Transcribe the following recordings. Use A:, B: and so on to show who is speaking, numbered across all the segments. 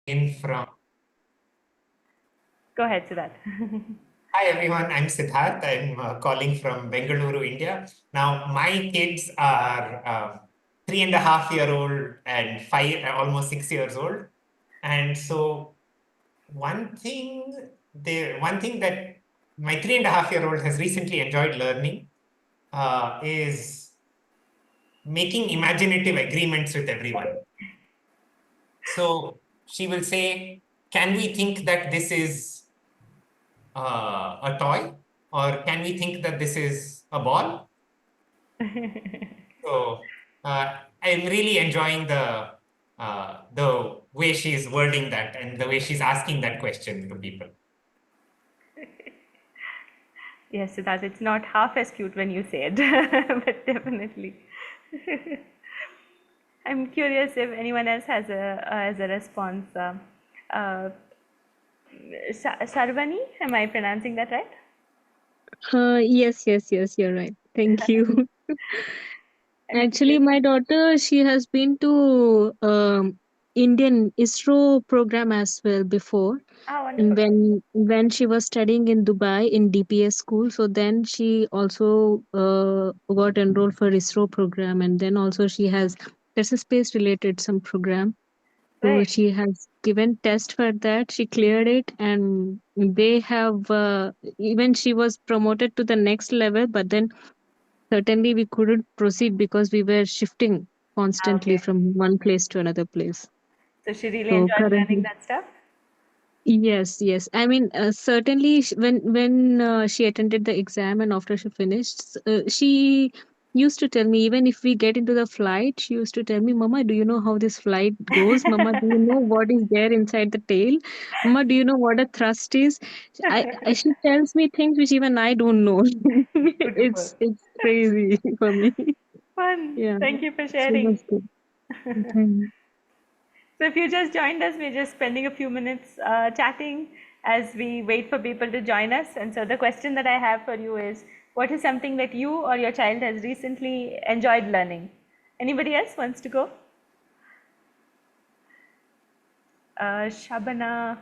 A: in from.
B: Go ahead, Siddharth.
A: Hi everyone, I'm Siddharth. I'm calling from Bengaluru, India. Now, my kids are 3.5 year old and five, almost 6 years old. And so, one thing that my 3.5 year old has recently enjoyed learning is making imaginative agreements with everyone. So she will say, "Can we think that this is a toy, or can we think that this is a ball?" So I'm really enjoying the way she's wording that and the way she's asking that question to people.
B: Yes, Siddharth, it's not half as cute when you say it, but definitely. I'm curious if anyone else has a response. Uh, Sarvani, am I pronouncing that right?
C: Yes, you're right. Thank you.
B: I'm
C: Actually,
B: curious.
C: my daughter, she has been to Indian ISRO program as well before.
B: Ah, wonderful.
C: When she was studying in Dubai in DPS school, so then she also got enrolled for ISRO program, and then also she has there's a space related some program. So
B: Right.
C: she has given test for that. She cleared it, and they have even she was promoted to the next level. But then certainly we couldn't proceed because we were shifting
B: Ah,
C: constantly
B: okay.
C: from one place to another place.
B: So she really
C: So
B: enjoyed learning
C: currently,
B: that stuff?
C: yes. I mean, certainly when she attended the exam and after she finished, she used to tell me even if we get into the flight, she used to tell me, "Mama, do you know how this flight goes? Mama, do you know what is there inside the tail? Mama, do you know what a thrust is?" She tells me things which even I don't know.
B: Beautiful.
C: It's crazy for me.
B: Fun.
C: Yeah,
B: Thank you for
C: she
B: sharing.
C: was good. Mhm.
B: So, if you just joined us, we're just spending a few minutes chatting as we wait for people to join us. And so, the question that I have for you is, what is something that you or your child has recently enjoyed learning? Anybody else wants to go? Shabana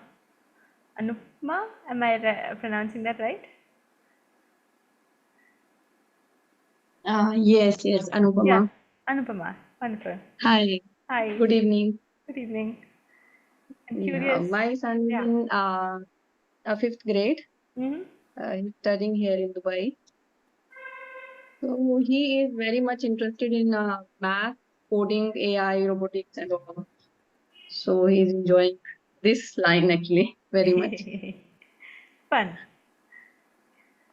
B: Anupma, am I pronouncing that right?
D: Yes,
B: Yeah,
D: Anupama.
B: Anupama. Wonderful.
D: Hi,
B: Hi.
D: good evening.
B: Good evening. I'm
D: Yeah,
B: curious.
D: my son is
B: Yeah.
D: in fifth grade.
B: Hmm.
D: He's studying here in Dubai. So he is very much interested in math, coding, AI, robotics, and all. So he's enjoying this line actually very much.
B: Fun.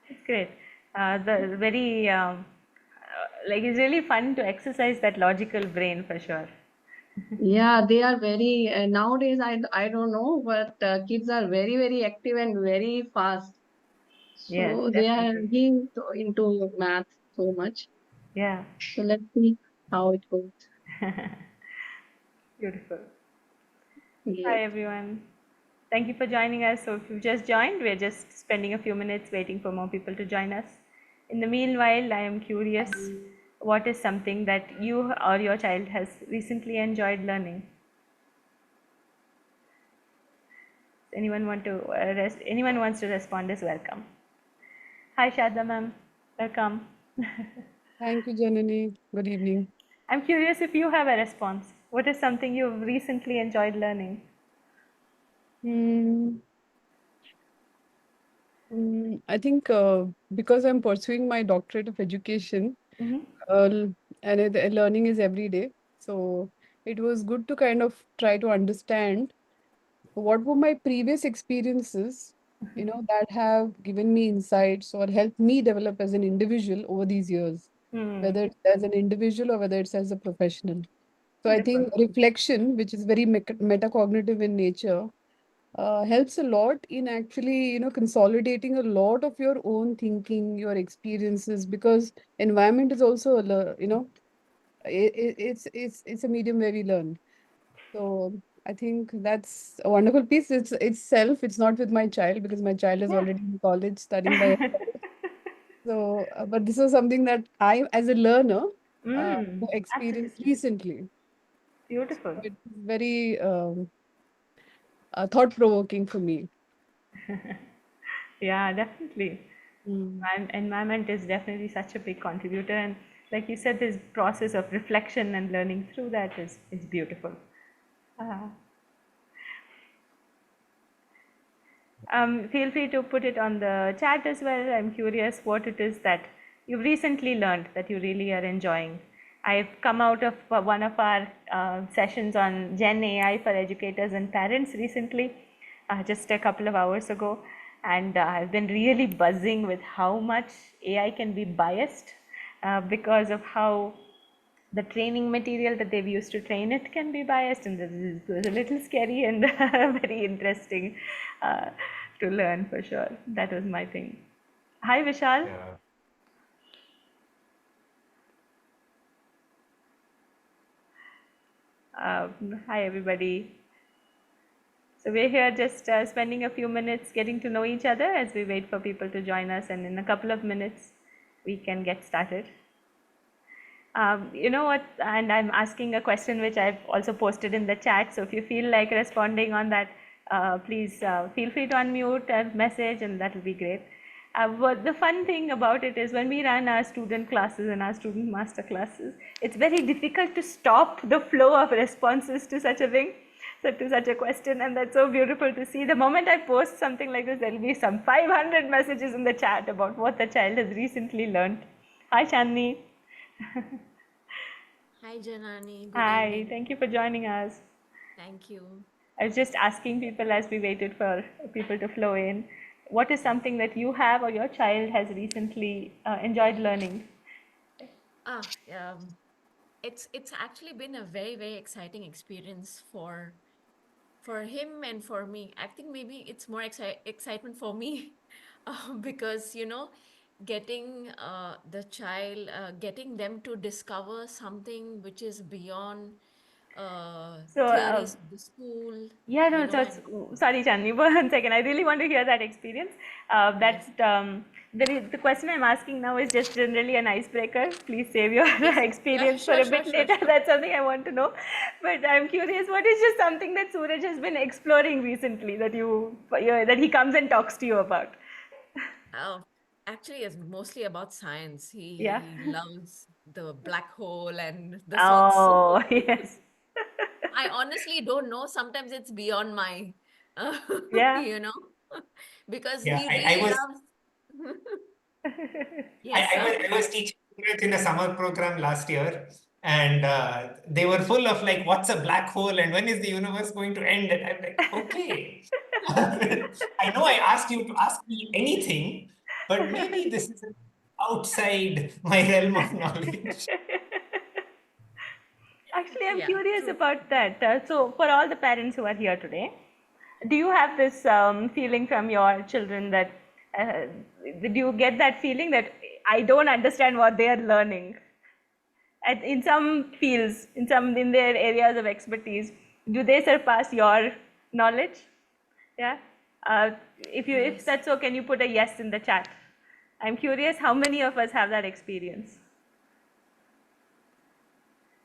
B: It's great. The very like it's really fun to exercise that logical brain for sure.
D: Yeah, they are very nowadays. I don't know, but kids are very active and very fast.
B: Yes,
D: So they are
B: definitely.
D: he's into math so much.
B: Yeah.
D: So let's see how it goes.
B: Beautiful. Hi
D: Yes.
B: everyone. Thank you for joining us. So if you've just joined, we're just spending a few minutes waiting for more people to join us. In the meanwhile, I am curious, what is something that you or your child has recently enjoyed learning? Anyone wants to respond is welcome. Hi Shada ma'am. Welcome.
E: Thank you, Janani. Good evening.
B: I'm curious if you have a response. What is something you've recently enjoyed learning?
E: Hmm. I think because I'm pursuing my doctorate of education,
B: Hmm.
E: uh, and learning is every day. So it was good to kind of try to understand what were my previous experiences, that have given me insights or helped me develop as an individual over these years,
B: Hmm.
E: whether it's as an individual or whether it's as a professional. So I
B: Wonderful.
E: think reflection, which is very metacognitive in nature, helps a lot in actually consolidating a lot of your own thinking, your experiences, because environment is also it's a medium where we learn. So I think that's a wonderful piece. It's itself, it's not with my child because my child is
B: Yeah.
E: already in college studying by herself. So but this was something that I as a learner experienced
B: Absolutely.
E: recently. So
B: Beautiful.
E: it's very thought-provoking for me.
B: Yeah, definitely.
C: Mm.
B: Environment is definitely such a big contributor, and like you said, this process of reflection and learning through that is beautiful. Uh, feel free to put it on the chat as well. I'm curious what it is that you've recently learned that you really are enjoying. I've come out of one of our sessions on Gen AI for educators and parents recently, just a couple of hours ago, and I've been really buzzing with how much AI can be biased because of how the training material that they've used to train it can be biased, and this is a little scary and very interesting uh, to learn for sure. That was my thing. Hi, Vishal.
A: Yeah.
B: Hi, everybody. So we're here just spending a few minutes getting to know each other as we wait for people to join us, and in a couple of minutes we can get started. You know what? And I'm asking a question which I've also posted in the chat. So if you feel like responding on that, please feel free to unmute and message, and that will be great. But the fun thing about it is when we run our student classes and our student master classes, it's very difficult to stop the flow of responses to such a thing, so to such a question, and that's so beautiful to see. The moment I post something like this, there'll be some 500 messages in the chat about what the child has recently learned. Hi, Chandni.
F: Hi, Janani. Good
B: Hi,
F: evening.
B: thank you for joining us.
F: Thank you.
B: I was just asking people as we waited for people to flow in, what is something that you have or your child has recently enjoyed learning?
F: Ah, it's actually been a very, very exciting experience for him and for me. I think maybe it's more excitement for me because getting getting them to discover something which is beyond
B: So,
F: theories of the school,
B: yeah, no, so
F: and
B: sorry, Chandni, 1 second. I really want to hear that experience. That's
F: yes,
B: the question I'm asking now is just generally an icebreaker. Please save your
F: yes, yeah,
B: experience for
F: sure,
B: a
F: sure,
B: bit
F: sure,
B: later.
F: sure.
B: That's something I want to know. But I'm curious, what is just something that Suraj has been exploring recently that that he comes and talks to you about?
F: Oh, actually, it's mostly about science.
B: Yeah.
F: He loves the black hole and the sorts.
B: Oh, yes.
F: I honestly don't know. Sometimes it's beyond my, uh,
B: Yeah.
F: you know, because
A: Yeah,
F: he
A: I
F: really
A: was
F: loves. Yes, sir.
A: I was teaching students in a summer program last year, and they were full of like, "What's a black hole?" and "When is the universe going to end?" And I'm like, "Okay, I know I asked you to ask me anything, but maybe this is outside my realm of knowledge."
B: Actually, I'm
F: Yeah,
B: curious
F: true.
B: about that. So, for all the parents who are here today, do you have this feeling from your children that uh, do you get that feeling that I don't understand what they are learning? In some fields, in their areas of expertise, do they surpass your knowledge? Yeah. Uh, if
F: Yes.
B: that's so, can you put a yes in the chat? I'm curious how many of us have that experience.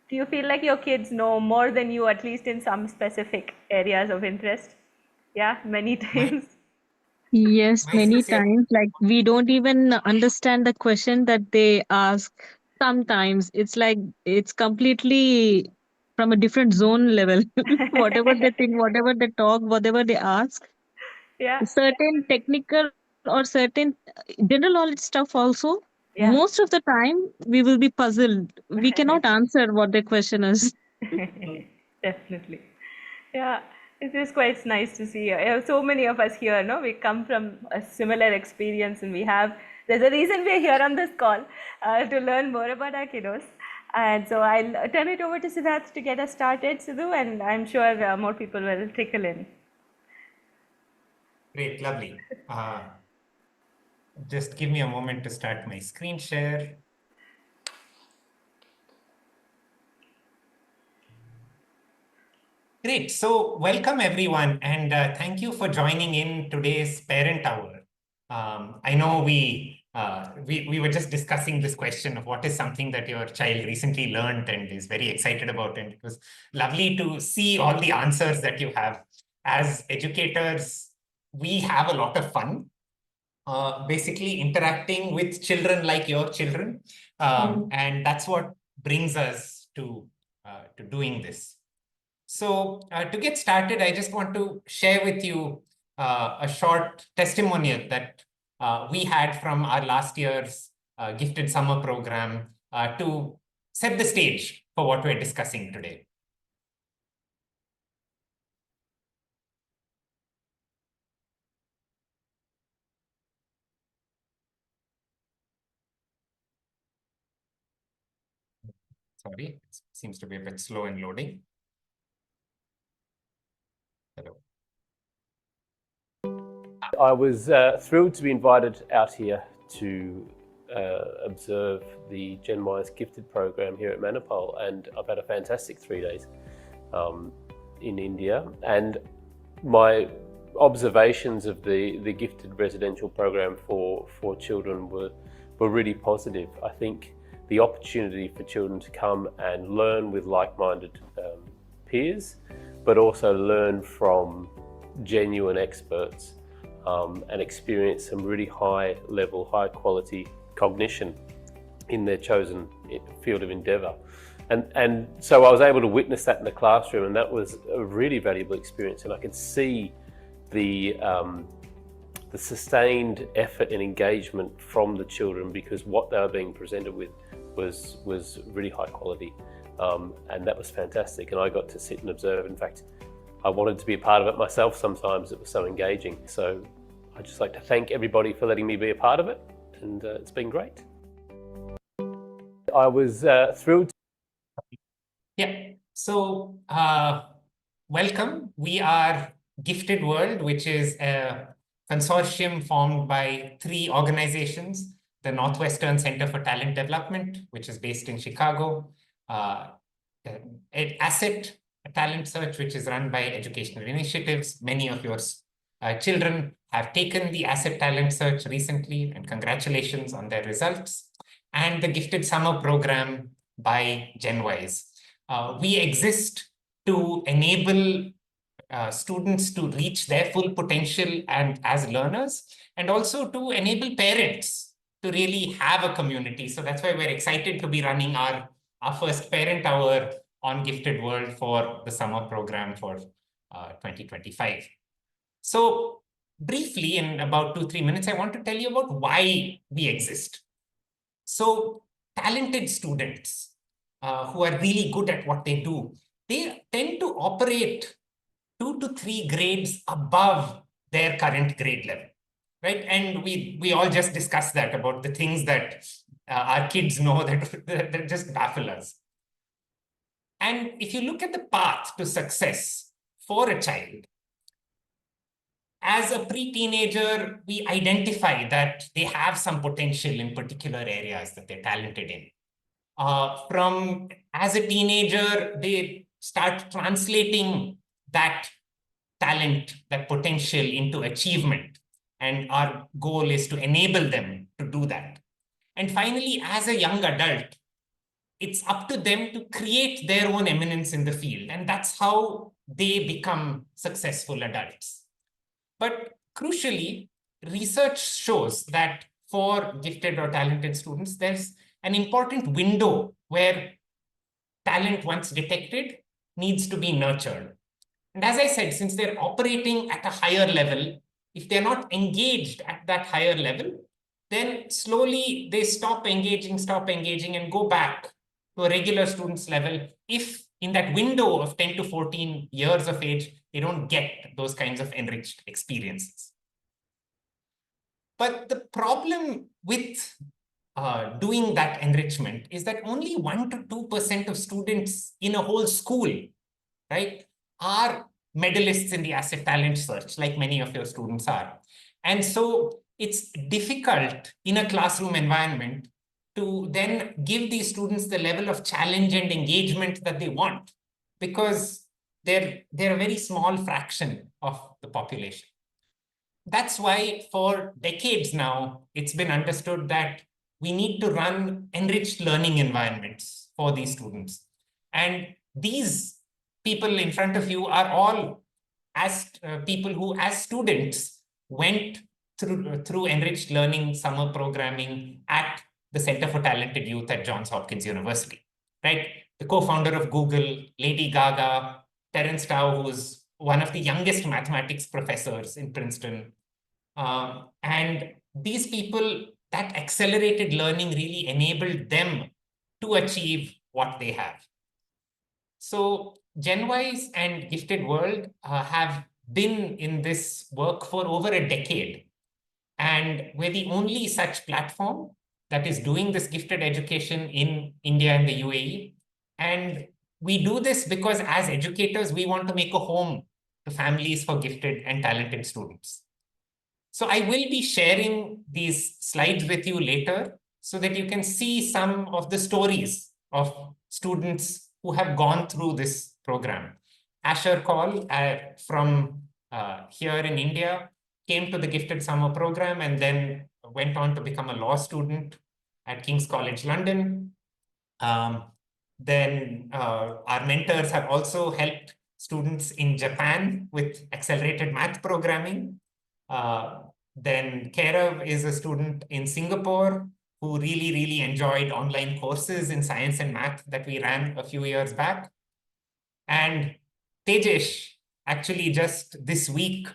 B: Do you feel like your kids know more than you, at least in some specific areas of interest? Yeah, many
A: My
B: times.
C: Yes,
A: my
C: many
A: sincere
C: times. Like we don't even understand the question that they ask. Sometimes it's like it's completely from a different zone level. Whatever they think, whatever they talk, whatever they ask,
B: Yeah,
C: certain technical or certain general knowledge stuff also.
B: yeah.
C: Most of the time, we will be puzzled. We cannot answer what the question is.
B: Definitely. Yeah, it is quite nice to see. So many of us here, no, we come from a similar experience, and there's a reason we're here on this call to learn more about our kiddos. And so I'll turn it over to Siddharth to get us started, Sidhu, and I'm sure more people will trickle in.
A: great, lovely. Just give me a moment to start my screen share. Great. So, welcome everyone, and thank you for joining in today's Parent Hour. I know we were just discussing this question of what is something that your child recently learned and is very excited about, and it was lovely to see all the answers that you have. as educators, we have a lot of fun, basically interacting with children like your children. And that's what brings us to doing this. So to get started, I just want to share with you a short testimonial that we had from our last year's gifted summer program to set the stage for what we're discussing today. Sorry, it seems to be a bit slow in loading. Hello.
G: I was thrilled to be invited out here to observe the Genwise Gifted program here at Manipal, and I've had a fantastic 3 days in India. And my observations of the gifted residential program for children were really positive. I think the opportunity for children to come and learn with like-minded peers, but also learn from genuine experts and experience some really high level, high quality cognition in their chosen field of endeavour. And so I was able to witness that in the classroom, and that was a really valuable experience. And I could see the sustained effort and engagement from the children, because what they were being presented with was really high quality, and that was fantastic. And I got to sit and observe. In fact, I wanted to be a part of it myself sometimes. It was so engaging. So I'd just like to thank everybody for letting me be a part of it, and it's been great. I was thrilled.
A: Yeah, so welcome. We are Gifted World, which is a consortium formed by 3 organizations: the Northwestern Center for Talent Development, which is based in Chicago, Asset Talent Search, which is run by Educational Initiatives. Many of your children have taken the Asset Talent Search recently, and congratulations on their results. And the Gifted Summer Program by Genwise. We exist to enable students to reach their full potential and as learners, and also to enable parents to really have a community. So that's why we're excited to be running our first parent hour on Gifted World for the summer program for 2025. So briefly, in about 2-3 minutes, I want to tell you about why we exist. So talented students who are really good at what they do, they tend to operate 2 to 3 grades above their current grade level, right? And we all just discussed that about the things that our kids know that just baffle us. And if you look at the path to success for a child, as a pre-teenager, we identify that they have some potential in particular areas that they're talented in. As a teenager, they start translating that talent, that potential into achievement. And our goal is to enable them to do that. And finally, as a young adult, it's up to them to create their own eminence in the field. And that's how they become successful adults. But crucially, research shows that for gifted or talented students, there's an important window where talent, once detected, needs to be nurtured. And as I said, since they're operating at a higher level, if they're not engaged at that higher level, then slowly they stop engaging and go back to a regular student's level if in that window of 10 to 14 years of age, they don't get those kinds of enriched experiences. But the problem with doing that enrichment is that only 1 to 2% of students in a whole school, right, are medalists in the Asset Talent Search, like many of your students are. And so it's difficult in a classroom environment to then give these students the level of challenge and engagement that they want, because they're a very small fraction of the population. That's why for decades now, it's been understood that we need to run enriched learning environments for these students. And these people in front of you are all as people who, as students, went through enriched learning summer programming at the Center for Talented Youth at Johns Hopkins University, right? The co-founder of Google, Lady Gaga, Terence Tao, who's one of the youngest mathematics professors in Princeton. And these people, that accelerated learning really enabled them to achieve what they have. So Genwise and Gifted World have been in this work for over a decade. And we're the only such platform that is doing this gifted education in India and the UAE. And we do this because as educators, we want to make a home to families for gifted and talented students. So I will be sharing these slides with you later so that you can see some of the stories of students who have gone through this program. Asher Kaul from here in India came to the Gifted Summer Program and then went on to become a law student at King's College London. Then our mentors have also helped students in Japan with accelerated math programming. Then Kairav is a student in Singapore who really enjoyed online courses in science and math that we ran a few years back. And Tejesh actually just this week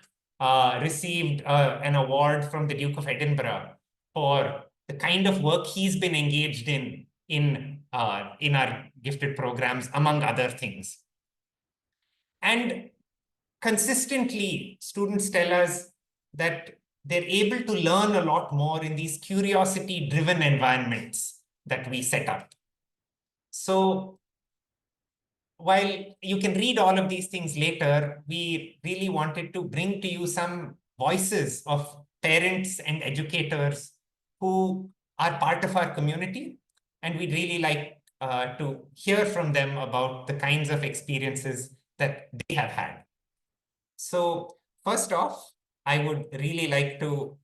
A: received an award from the Duke of Edinburgh for the kind of work he's been engaged in our gifted programs, among other things. And consistently, students tell us that they're able to learn a lot more in these curiosity-driven environments that we set up. So while you can read all of these things later, we really wanted to bring to you some voices of parents and educators who are part of our community. And we'd really like to hear from them about the kinds of experiences that they have had. So first off, I would really like to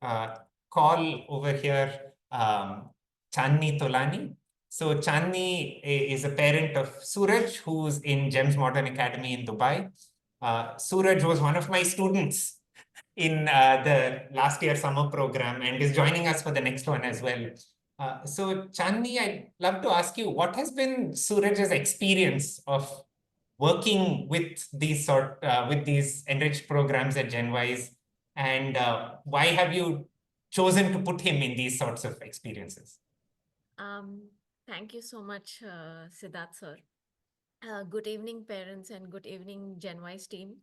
A: call over here Chandni Tolani. So Chandni is a parent of Suraj, who's in GEMS Modern Academy in Dubai. Suraj was one of my students in the last year summer program and is joining us for the next one as well. So Chandni, I'd love to ask you, what has been Suraj's experience of working with these enriched programs at Genwise, and why have you chosen to put him in these sorts of experiences?
F: Thank you so much, Siddharth sir. Good evening, parents, and good evening, Genwise team.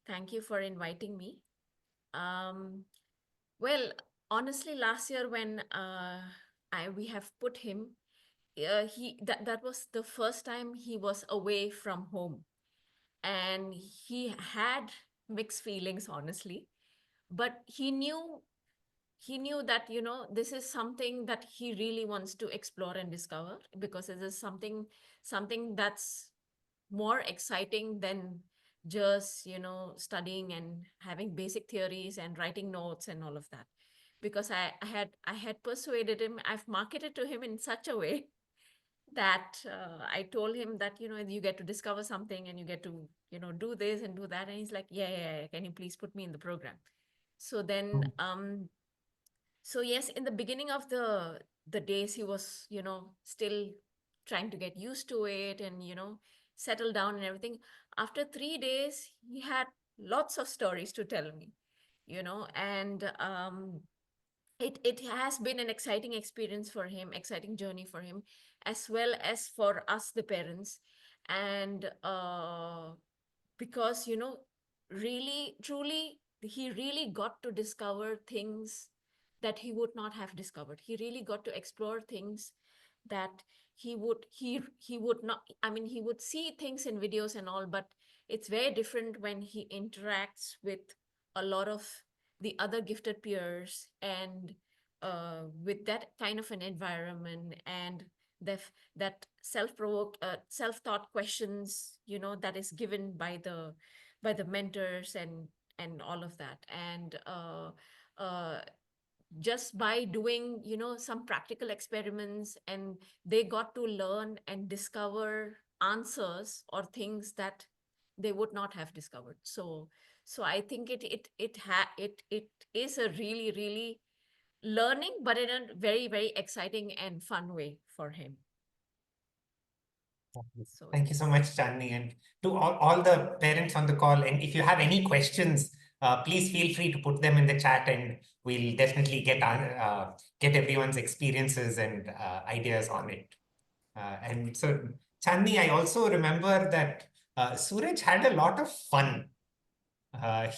F: Thank you for inviting me. Well, honestly, last year when we have put him, that was the first time he was away from home, and he had mixed feelings, honestly, but he knew that this is something that he really wants to explore and discover, because it is something that's more exciting than just studying and having basic theories and writing notes and all of that. Because I had persuaded him, I've marketed to him in such a way that I told him that you get to discover something and you get to do this and do that, and he's like, yeah, can you please put me in the program? So then so yes, in the beginning of the days, he was still trying to get used to it and settle down and everything. After 3 days, he had lots of stories to tell me, and it has been an exciting experience for him, exciting journey for him, as well as for us, the parents. And because really truly, he really got to discover things that he would not have discovered. He really got to explore things that he would not, I mean, he would see things in videos and all, but it's very different when he interacts with a lot of the other gifted peers, and with that kind of an environment, and that self-provoked self-taught questions that is given by the mentors and all of that. And uh, just by doing some practical experiments, and they got to learn and discover answers or things that they would not have discovered. So So I think it is a really, really learning, but in a very, very exciting and fun way for him. So
A: Thank you so much,
F: yes.
A: Chandni, and to all the parents on the call. And if you have any questions, please feel free to put them in the chat, and we'll definitely get everyone's experiences and ideas on it. And so, Chandni, I also remember that Suraj had a lot of fun.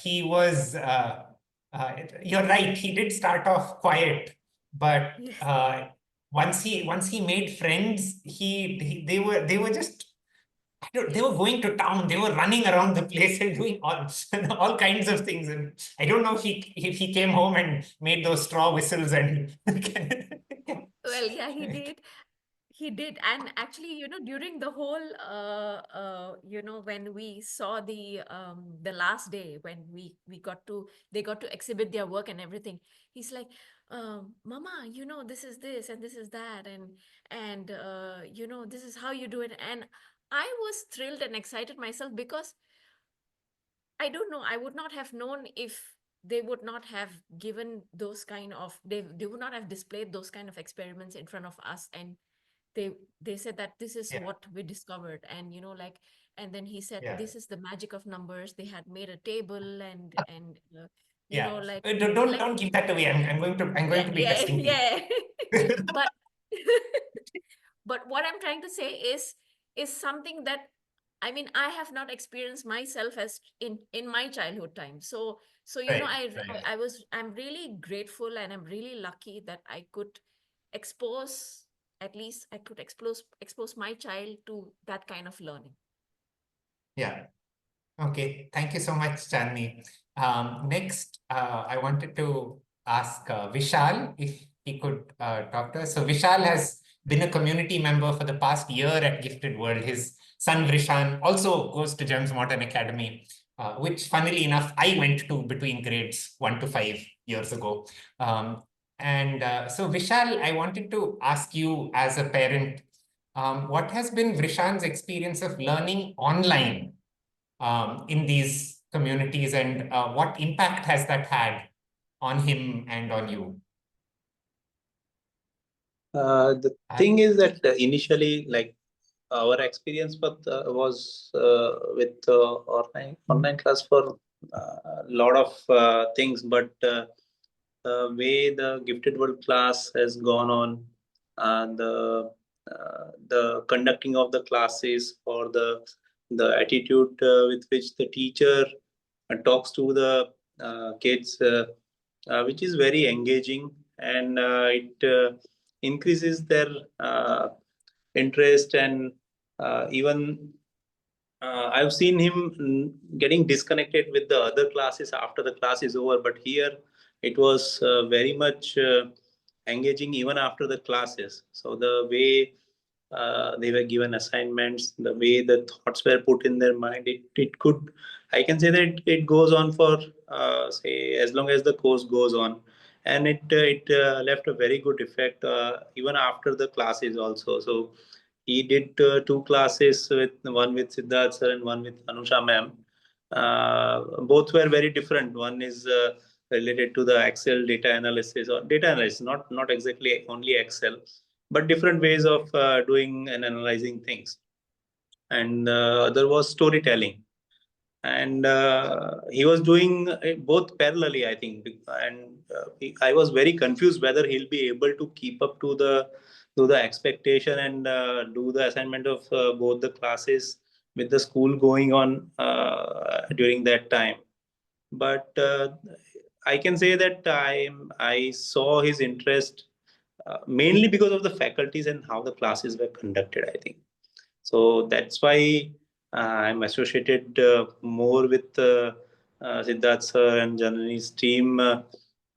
A: He was, you're right, he did start off quiet, but
F: Yes.
A: once he made friends, they were just, they were going to town. They were running around the place and doing all kinds of things. And I don't know if he came home and made those straw whistles and
F: Well, yeah, he did. He did. And actually, during the whole, when we saw the last day when they got to exhibit their work and everything, he's like, Mama, this is this and this is that. And this is how you do it. And I was thrilled and excited myself because I don't know, I would not have known if they would not have given those kind of, they would not have displayed those kind of experiments in front of us. And they they said that this is
A: yeah,
F: what we discovered, and and then he said
A: yeah,
F: this is the magic of numbers. They had made a table, and
A: yeah.
F: like
A: Don't give that away. I'm
F: yeah,
A: going to be
F: yeah,
A: testing you.
F: yeah. But but what I'm trying to say is something that, I mean, I have not experienced myself as in my childhood time. So
A: Right, right.
F: I'm really grateful, and I'm really lucky that I could expose, at least I could expose my child to that kind of learning.
A: Yeah. Okay, thank you so much, Chandni. Next, I wanted to ask Vishal if he could talk to us. So Vishal has been a community member for the past year at Gifted World. His son Vishan also goes to GEMS Modern Academy, which funnily enough, I went to between grades 1 to 5 years ago. So Vishal, I wanted to ask you as a parent, what has been Vishan's experience of learning online in these communities, and what impact has that had on him and on you?
H: The thing is that initially, like our experience with online class for a lot of things, but the way the Gifted World class has gone on, the conducting of the classes, or the attitude with which the teacher talks to the kids, which is very engaging, and it increases their interest. And even I've seen him getting disconnected with the other classes after the class is over, but here it was very much engaging even after the classes. So the way they were given assignments, the way the thoughts were put in their mind, it could, I can say that it goes on for say as long as the course goes on, and it left a very good effect even after the classes also. So he did two classes, with one with Siddharth sir and one with Anusha ma'am. Both were very different. One is related to the Excel data analysis, or data analysis, not exactly only Excel, but different ways of doing and analyzing things. And the other was storytelling, and he was doing both parallelly, I think. And I was very confused whether he'll be able to keep up to the expectation, and do the assignment of both the classes with the school going on during that time. But I can say that I saw his interest mainly because of the faculties and how the classes were conducted, I think. So that's why I'm associated more with Siddharth sir and Janani's team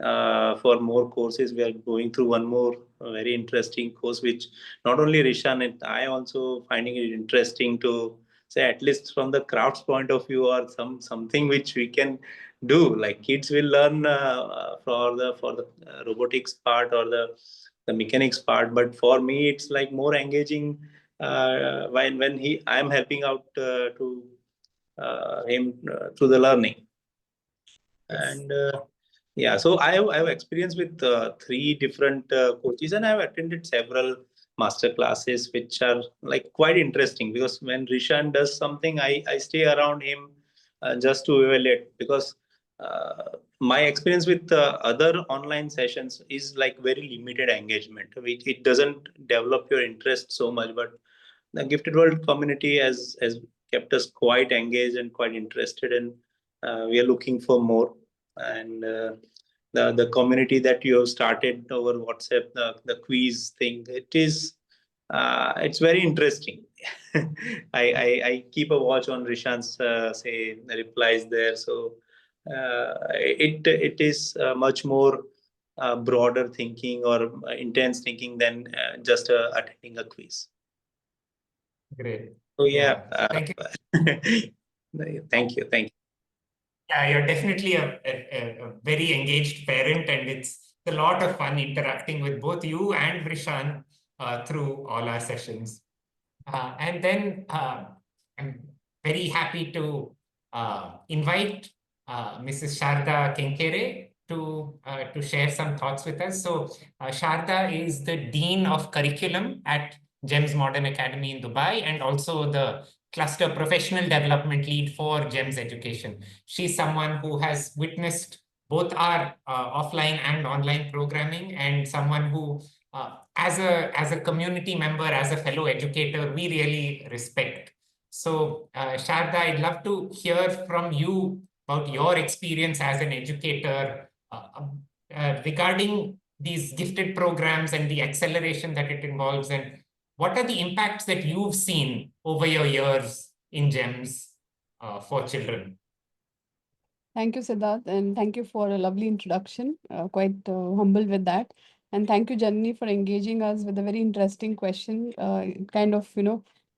H: for more courses. We are going through one more very interesting course, which not only Rishan and I also finding it interesting to say, at least from the crafts point of view, or something which we can do. Like kids will learn for the robotics part, or the mechanics part, but for me it's like more engaging when I'm helping out to him through the learning. And yeah, so I have experience with three different coaches, and I have attended several master classes, which are like quite interesting, because when Rishan does something, I stay around him just to evaluate, because my experience with other online sessions is like very limited engagement. It doesn't develop your interest so much, but the Gifted World community has kept us quite engaged and quite interested, and we are looking for more. And the community that you have started over WhatsApp, the quiz thing, it's very interesting. I keep a watch on Rishan's say replies there, so it is much more broader thinking or intense thinking than just attending a quiz.
A: Great.
H: So yeah,
A: Thank you.
H: thank you, thank you.
A: Yeah, you're definitely a very engaged parent, and it's a lot of fun interacting with both you and Rishan through all our sessions. And then I'm very happy to invite Mrs. Sharada Kenkare to share some thoughts with us. So Sharada is the Dean of Curriculum at GEMS Modern Academy in Dubai, and also the Cluster Professional Development Lead for GEMS Education. She's someone who has witnessed both our offline and online programming, and someone who as a community member, as a fellow educator, we really respect. So, Sharda, I'd love to hear from you about your experience as an educator regarding these gifted programs and the acceleration that it involves, and what are the impacts that you've seen over your years in GEMS for children?
E: Thank you, Siddharth, and thank you for a lovely introduction. Quite humbled with that. And thank you, Janani, for engaging us with a very interesting question. It kind of,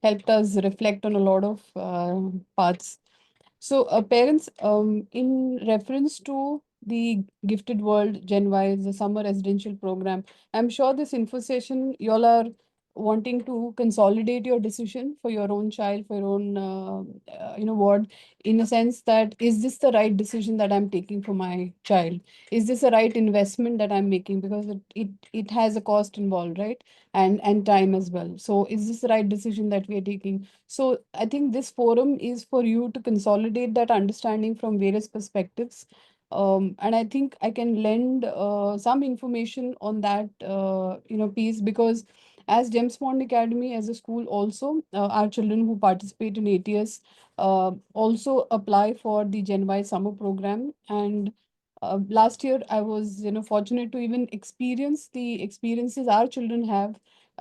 E: helped us reflect on a lot of parts. So, parents, in reference to the Gifted World Genwise, the summer residential program, I'm sure this info session, you all are wanting to consolidate your decision for your own child, for your own, ward, in a sense that, is this the right decision that I'm taking for my child? Is this the right investment that I'm making? Because it has a cost involved, right? And time as well. So, is this the right decision that we are taking? So I think this forum is for you to consolidate that understanding from various perspectives. And I think I can lend some information on that, piece, because as James Bond Academy, as a school also, our children who participate in ATS also apply for the Gen Y summer program. And last year, I was, fortunate to even experience the experiences our children have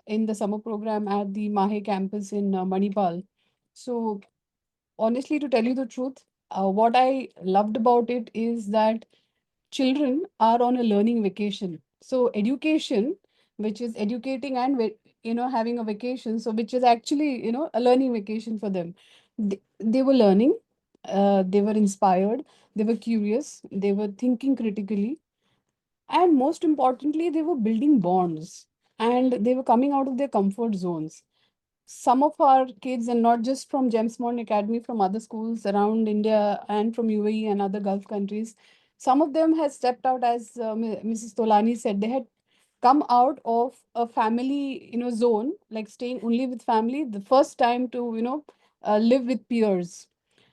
E: in the summer program at the Mahe campus in Manipal. So, honestly, to tell you the truth, what I loved about it is that children are on a learning vacation. So, education, which is educating and having a vacation, so which is actually a learning vacation for them. They were learning, they were inspired, they were curious, they were thinking critically, and most importantly, they were building bonds and they were coming out of their comfort zones. Some of our kids, and not just from Gemsmont Academy, from other schools around India and from UAE and other Gulf countries, some of them had stepped out, as Mrs. Tolani said, they had come out of a family, zone, like staying only with family, the first time to, live with peers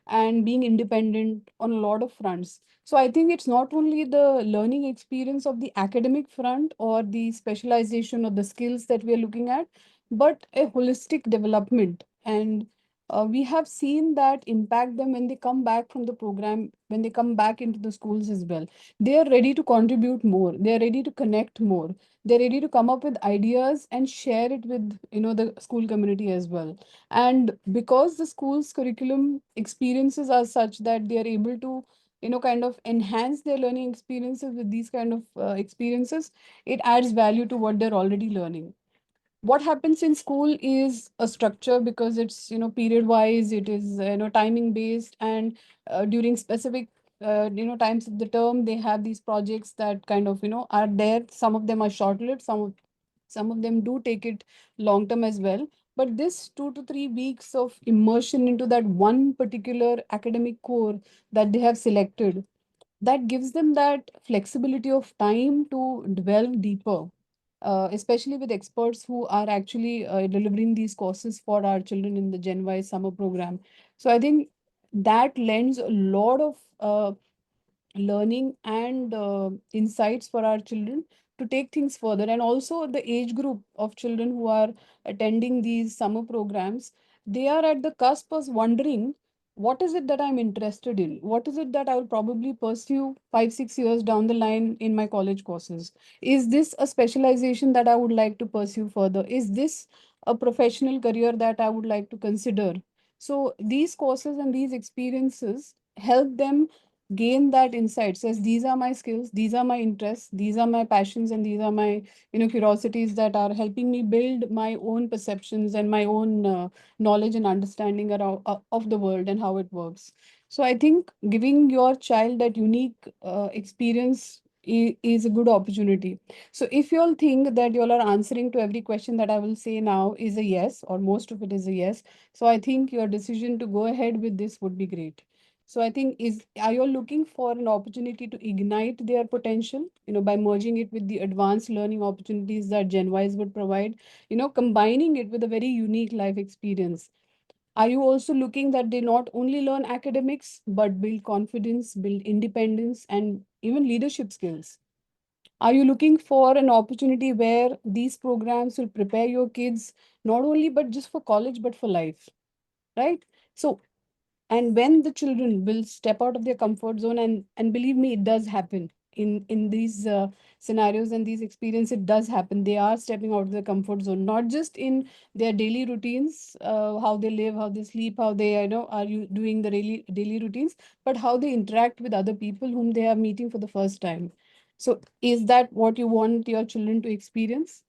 E: and being independent on a lot of fronts. So I think it's not only the learning experience of the academic front or the specialization or the skills that we are looking at, but a holistic development. And we have seen that impact them when they come back from the program, when they come back into the schools as well. They are ready to contribute more. They are ready to connect more. They're ready to come up with ideas and share it with, the school community as well. And because the school's curriculum experiences are such that they are able to, kind of enhance their learning experiences with these kind of experiences, it adds value to what they're already learning. What happens in school is a structure, because it's, period wise, it is, timing based, and during specific times of the term, they have these projects that kind of, are there. Some of them are short lived, some of them do take it long term as well. But this 2 to 3 weeks of immersion into that one particular academic core that they have selected, that gives them that flexibility of time to delve deeper, especially with experts who are actually delivering these courses for our children in the Genwise summer program. So I think that lends a lot of learning and insights for our children to take things further. And also the age group of children who are attending these summer programs, they are at the cusp of wondering, what is it that I'm interested in? What is it that I will probably pursue 5 6 years down the line in my college courses? Is this a specialization that I would like to pursue further? Is this a professional career that I would like to consider? So these courses and these experiences help them gain that insight, says these are my skills, these are my interests, these are my passions, and these are my curiosities that are helping me build my own perceptions and my own knowledge and understanding around of the world and how it works. So I think giving your child that unique experience is a good opportunity. So if you all think that you all are answering to every question that I will say now is a yes, or most of it is a yes, so I think your decision to go ahead with this would be great. So I think, are you looking for an opportunity to ignite their potential, by merging it with the advanced learning opportunities that GenWise would provide, combining it with a very unique life experience? Are you also looking that they not only learn academics, but build confidence, build independence, and even leadership skills? Are you looking for an opportunity where these programs will prepare your kids not only but just for college, but for life, right? So, and when the children will step out of their comfort zone, and believe me, it does happen in these scenarios and these experiences, it does happen. They are stepping out of their comfort zone, not just in their daily routines, how they live, how they sleep, how they are you doing the daily routines, but how they interact with other people whom they are meeting for the first time. So is that what you want your children to experience?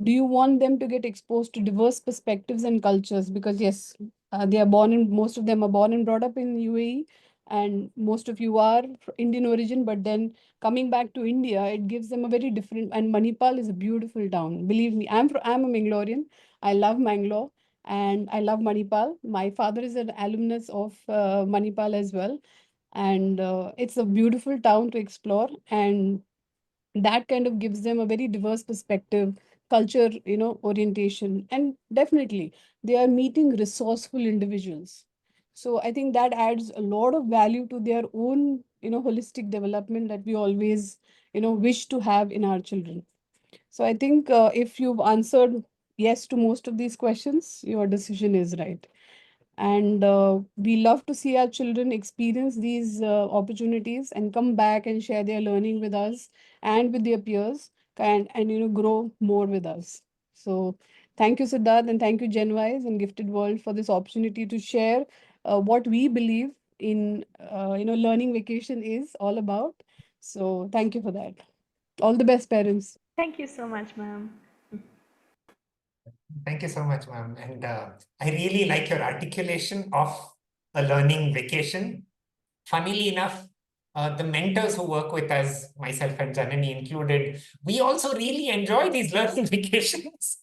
E: Do you want them to get exposed to diverse perspectives and cultures? Because yes, they are born in most of them are born and brought up in UAE, and most of you are Indian origin. But then coming back to India, it gives them a very different. And Manipal is a beautiful town. Believe me, I'm a Mangalorean. I love Mangalore and I love Manipal. My father is an alumnus of Manipal as well, and it's a beautiful town to explore. And that kind of gives them a very diverse perspective, culture, orientation, and definitely they are meeting resourceful individuals. So I think that adds a lot of value to their own, holistic development that we always, wish to have in our children. So I think if you've answered yes to most of these questions, your decision is right. And we love to see our children experience these opportunities and come back and share their learning with us and with their peers, and grow more with us. So thank you, Siddharth, and thank you, Genwise and Gifted World, for this opportunity to share what we believe in learning vacation is all about. So thank you for that. All the best, parents.
B: Thank you so much, ma'am.
A: Thank you so much, ma'am. And I really like your articulation of a learning vacation. Funnily enough, the mentors who work with us, myself and Janani included, we also really enjoy these learning vacations.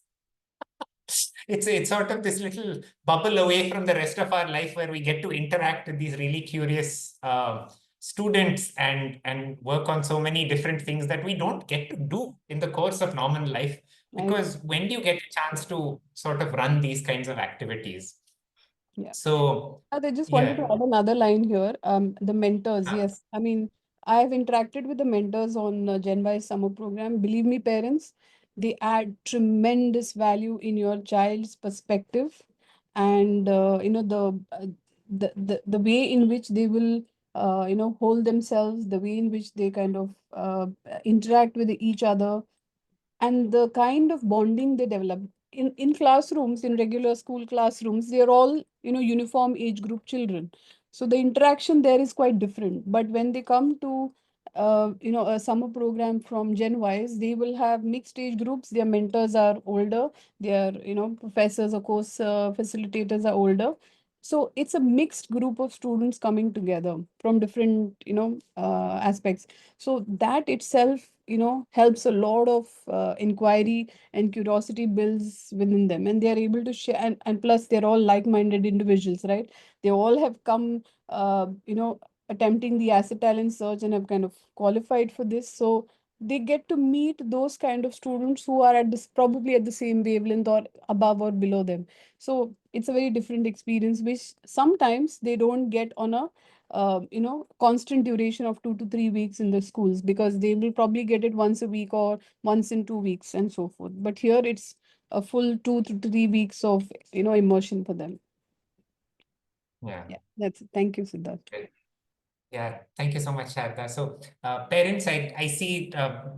A: It's sort of this little bubble away from the rest of our life where we get to interact with these really curious students and work on so many different things that we don't get to do in the course of normal life. Because when do you get a chance to sort of run these kinds of activities?
E: Yeah.
A: So,
E: I just wanted to add another line here. The mentors,
A: Ah.
E: yes. I mean, I have interacted with the mentors on GenWise summer program. Believe me, parents, they add tremendous value in your child's perspective, and the way in which they will hold themselves, the way in which they kind of interact with each other, and the kind of bonding they develop in classrooms, in regular school classrooms, they're all uniform age group children, so the interaction there is quite different. But when they come to a summer program from GenWise, they will have mixed age groups. Their mentors are older, their professors, of course, facilitators are older. So it's a mixed group of students coming together from different aspects. So that itself helps a lot of inquiry and curiosity builds within them, and they are able to share. And plus they're all like-minded individuals, right? They all have come attempting the asset talent search and have kind of qualified for this. So they get to meet those kind of students who are at this probably at the same wavelength or above or below them. So it's a very different experience, which sometimes they don't get on a constant duration of 2 to 3 weeks in the schools, because they will probably get it once a week or once in 2 weeks and so forth. But here it's a full 2 to 3 weeks of immersion for them.
A: Yeah.
E: Yeah, that's it. Thank you, Siddharth.
A: Yeah, thank you so much, Sharada. So, parents, I see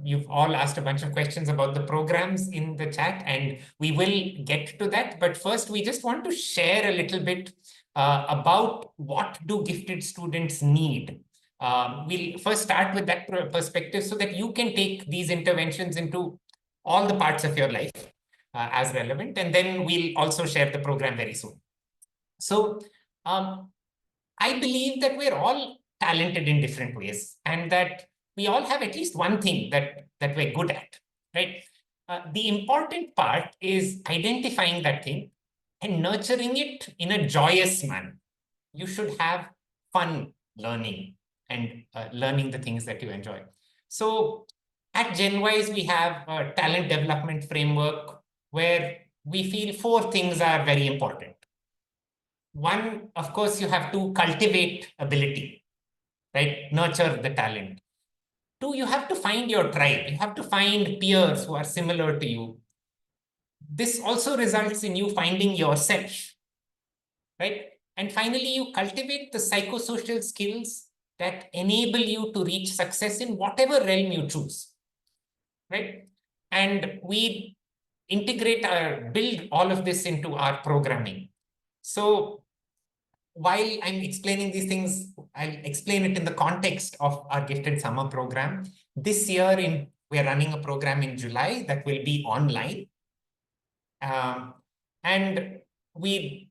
A: you've all asked a bunch of questions about the programs in the chat, and we will get to that. But first, we just want to share a little bit about what do gifted students need. We'll first start with that perspective so that you can take these interventions into all the parts of your life as relevant, and then we'll also share the program very soon. So, I believe that we're all talented in different ways, and that we all have at least one thing that we're good at, right? The important part is identifying that thing and nurturing it in a joyous manner. You should have fun learning and learning the things that you enjoy. So at Genwise, we have a talent development framework where we feel 4 things are very important. One, of course, you have to cultivate ability, right? Nurture the talent. 2, you have to find your tribe. You have to find peers who are similar to you. This also results in you finding yourself, right? And finally, you cultivate the psychosocial skills that enable you to reach success in whatever realm you choose, right? And we build all of this into our programming. So while I'm explaining these things, I'll explain it in the context of our gifted summer program. This year, we're running a program in July that will be online. And we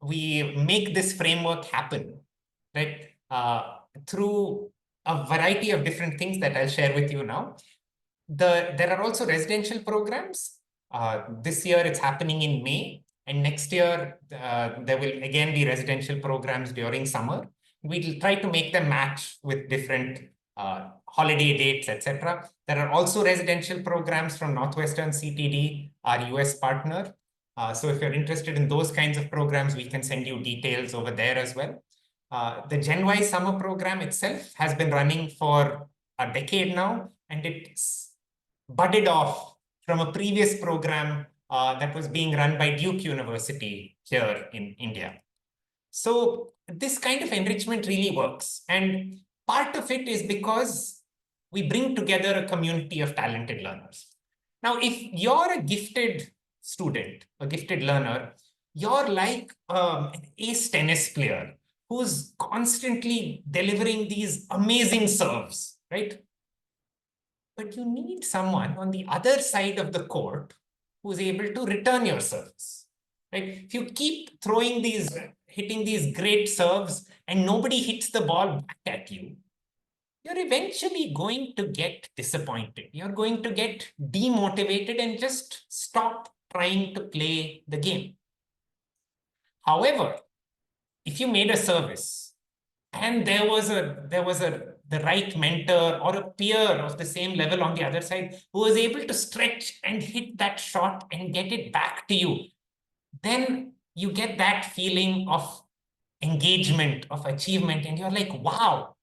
A: make this framework happen, right? Through a variety of different things that I'll share with you now. There are also residential programs. This year, it's happening in May. And next year, there will again be residential programs during summer. We'll try to make them match with different holiday dates, etc. There are also residential programs from Northwestern CTD, our US partner. So if you're interested in those kinds of programs, we can send you details over there as well. The Genwise summer program itself has been running for a decade now, and it's budded off from a previous program that was being run by Duke University here in India. So this kind of enrichment really works. And part of it is because we bring together a community of talented learners. Now, if you're a gifted student, a gifted learner, you're like an ace tennis player who's constantly delivering these amazing serves, right? But you need someone on the other side of the court who's able to return your service, right? If you keep hitting these great serves and nobody hits the ball back at you, you're eventually going to get disappointed. You're going to get demotivated and just stop trying to play the game. However, if you made a service and there was the right mentor or a peer of the same level on the other side who was able to stretch and hit that shot and get it back to you, then you get that feeling of engagement, of achievement, and you're like, wow,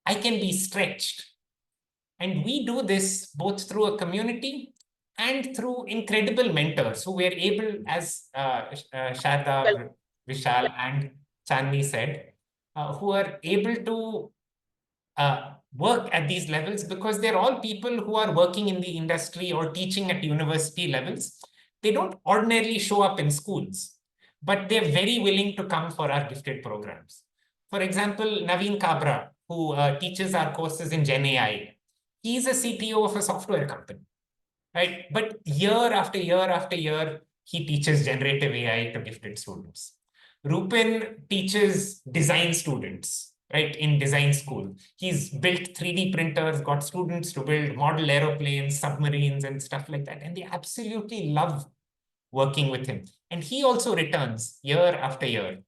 A: I can be stretched. And we do this both through a community and through incredible mentors who were able, as Sharada, Vishal, and Chandni said, who are able to work at these levels because they're all people who are working in the industry or teaching at university levels. They don't ordinarily show up in schools, but they're very willing to come for our gifted programs. For example, Naveen Kabra, who teaches our courses in Gen AI, he's a CTO of a software company, right? But year after year after year, he teaches generative AI to gifted students. Rupin teaches design students, right, in design school. He's built 3D printers, got students to build model aeroplanes, submarines, and stuff like that. And they absolutely love working with him. And he also returns year after year.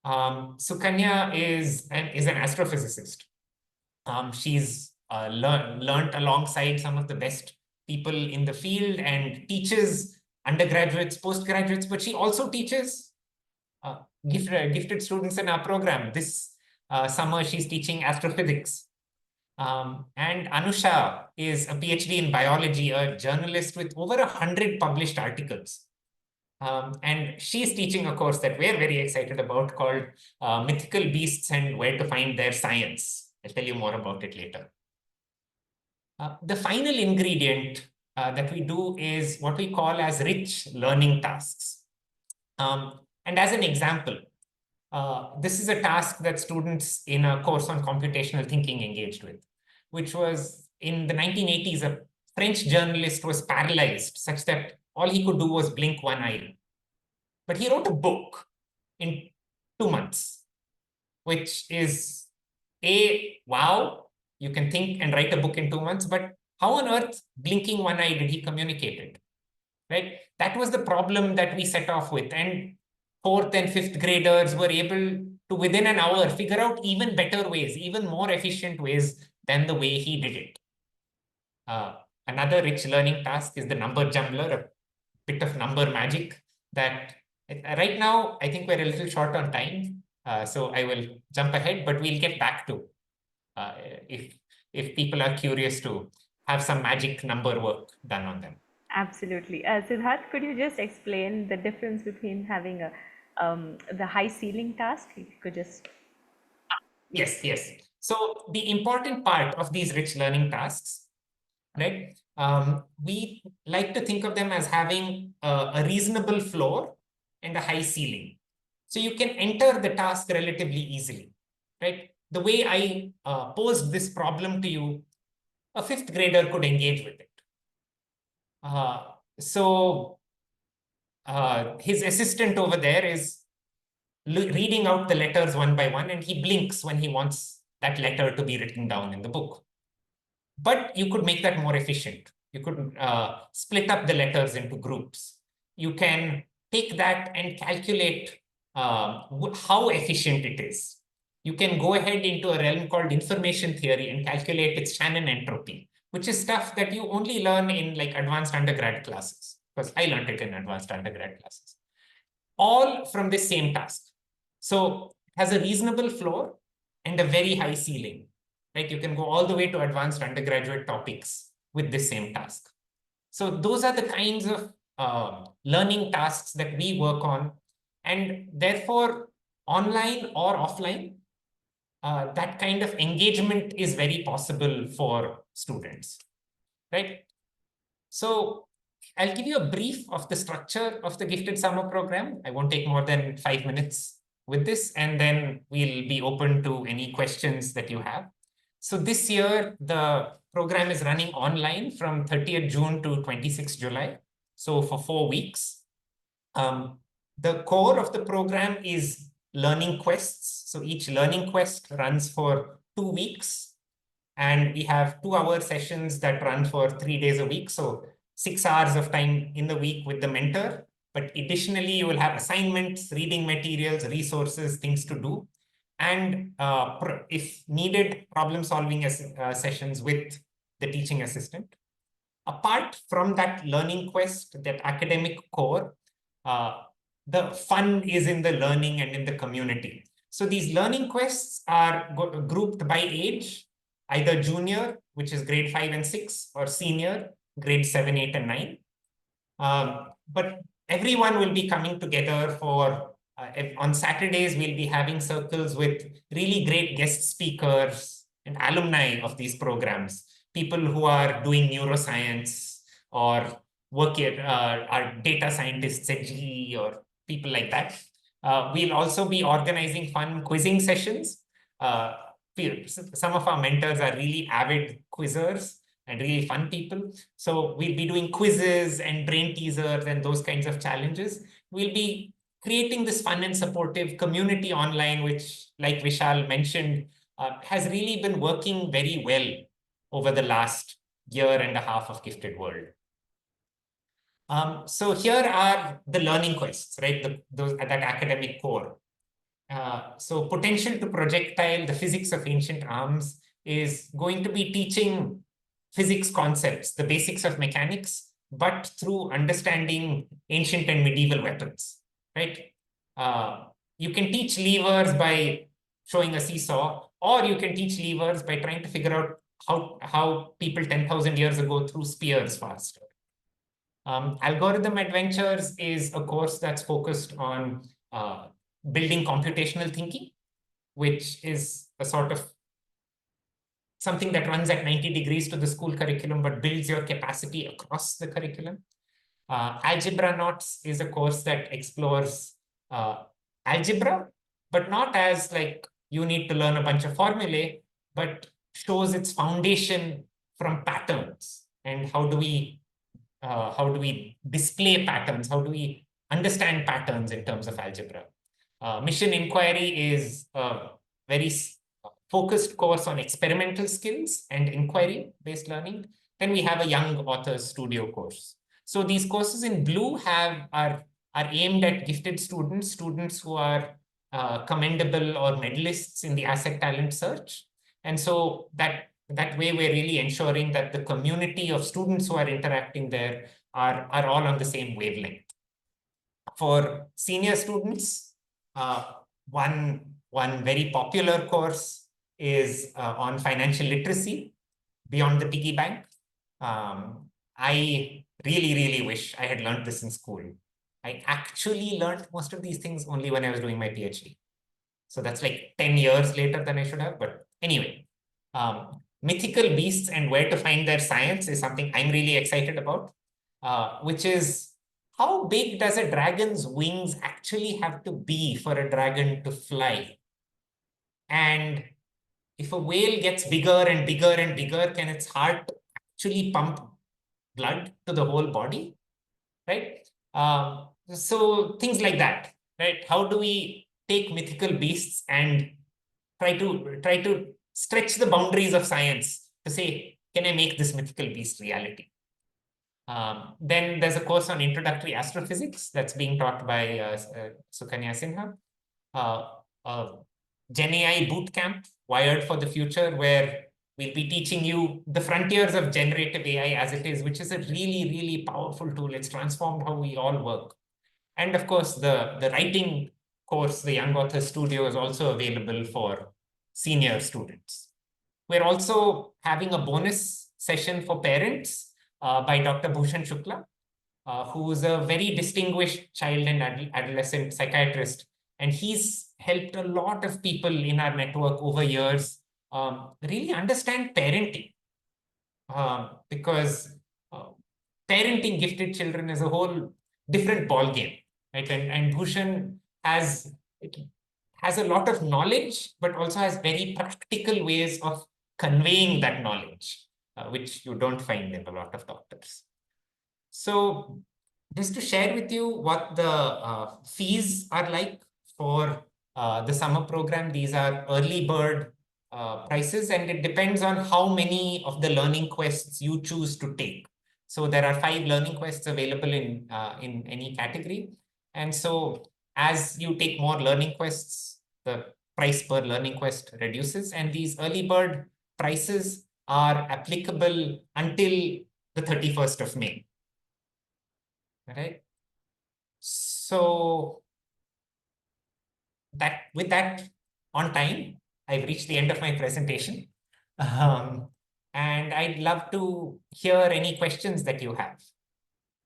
A: Sukanya is an astrophysicist. She's learned alongside some of the best people in the field and teaches undergraduates, postgraduates, but she also teaches gifted students in our program. This summer, she's teaching astrophysics. And Anusha is a PhD in biology, a journalist with over 100 published articles. And she's teaching a course that we're very excited about called Mythical Beasts and Where to Find Their Science. I'll tell you more about it later. The final ingredient that we do is what we call as rich learning tasks. And as an example, this is a task that students in a course on computational thinking engaged with, which was in the 1980s, a French journalist was paralyzed such that all he could do was blink one eye. But he wrote a book in 2 months, which is wow, you can think and write a book in 2 months, but how on earth, blinking one eye, did he communicate it? Right? That was the problem that we set off with. And 4th and 5th graders were able to, within an hour, figure out even better ways, even more efficient ways than the way he did it. Another rich learning task is the number jumbler, a bit of number magic that right now, I think we're a little short on time. So I will jump ahead, but we'll get back to if people are curious to have some magic number work done on them.
B: Absolutely. Siddharth, could you just explain the difference between having the high ceiling task? If you could just.
A: Yes. So the important part of these rich learning tasks, right? We like to think of them as having a reasonable floor and a high ceiling. So you can enter the task relatively easily, right? The way I posed this problem to you, a 5th grader could engage with it. His assistant over there is reading out the letters one by one, and he blinks when he wants that letter to be written down in the book. But you could make that more efficient. You could split up the letters into groups. You can take that and calculate how efficient it is. You can go ahead into a realm called information theory and calculate its Shannon entropy, which is stuff that you only learn in like advanced undergrad classes, because I learned it in advanced undergrad classes. All from the same task. So it has a reasonable floor and a very high ceiling. Right? You can go all the way to advanced undergraduate topics with the same task. So those are the kinds of learning tasks that we work on. And therefore, online or offline, that kind of engagement is very possible for students. Right? So I'll give you a brief of the structure of the Gifted Summer Program. I won't take more than 5 minutes with this, and then we'll be open to any questions that you have. So this year, the program is running online from 30th June to 26th July. So for 4 weeks. The core of the program is learning quests. So each learning quest runs for 2 weeks. And we have 2-hour sessions that run for 3 days a week. So 6 hours of time in the week with the mentor. But additionally, you will have assignments, reading materials, resources, things to do. And if needed, problem-solving sessions with the teaching assistant. Apart from that learning quest, that academic core, the fun is in the learning and in the community. So these learning quests are grouped by age, either junior, which is grade 5 and 6, or senior, grade 7, 8, and 9. But everyone will be coming together for, on Saturdays, we'll be having circles with really great guest speakers and alumni of these programs, people who are doing neuroscience or work at, are data scientists at GE or people like that. We'll also be organizing fun quizzing sessions. Some of our mentors are really avid quizzers and really fun people. So we'll be doing quizzes and brain teasers and those kinds of challenges. We'll be creating this fun and supportive community online, which, like Vishal mentioned, has really been working very well over the last year and a half of Gifted World. So here are the learning quests, right? That academic core. So potential to projectile, the physics of ancient arms, is going to be teaching physics concepts, the basics of mechanics, but through understanding ancient and medieval weapons, right? You can teach levers by showing a seesaw, or you can teach levers by trying to figure out how people 10,000 years ago threw spears faster. Algorithm Adventures is a course that's focused on building computational thinking, which is a sort of something that runs at 90 degrees to the school curriculum, but builds your capacity across the curriculum. Algebra Knots is a course that explores algebra, but not as like you need to learn a bunch of formulae, but shows its foundation from patterns and how do we display patterns? How do we understand patterns in terms of algebra? Mission Inquiry is a very focused course on experimental skills and inquiry-based learning. Then we have a young authors studio course. So these courses in blue are aimed at gifted students who are commendable or medalists in the asset talent search. And so that way we're really ensuring that the community of students who are interacting there are all on the same wavelength. For senior students, one very popular course is on financial literacy beyond the piggy bank. I really wish I had learned this in school. I actually learned most of these things only when I was doing my PhD. So that's like 10 years later than I should have. But anyway, mythical beasts and where to find their science is something I'm really excited about, which is how big does a dragon's wings actually have to be for a dragon to fly? And if a whale gets bigger and bigger and bigger, can its heart actually pump blood to the whole body, right? So things like that, right? How do we take mythical beasts and try to stretch the boundaries of science to say, can I make this mythical beast reality? Then there's a course on introductory astrophysics that's being taught by Sukanya Sinha. Gen AI bootcamp, Wired for the Future, where we'll be teaching you the frontiers of generative AI as it is, which is a really powerful tool. It's transformed how we all work. And of course, the writing course, the Young Author Studio, is also available for senior students. We're also having a bonus session for parents by Dr. Bhushan Shukla, who is a very distinguished child and adolescent psychiatrist. And he's helped a lot of people in our network over years really understand parenting. Because parenting gifted children is a whole different ballgame, right? And Bhushan has a lot of knowledge, but also has very practical ways of conveying that knowledge, which you don't find in a lot of doctors. So just to share with you what the fees are like for the summer program, these are early bird prices, and it depends on how many of the learning quests you choose to take. So there are 5 learning quests available in any category. And so as you take more learning quests, the price per learning quest reduces. And these early bird prices are applicable until the 31st of May. Right? So with that on time, I've reached the end of my presentation. And I'd love to hear any questions that you have.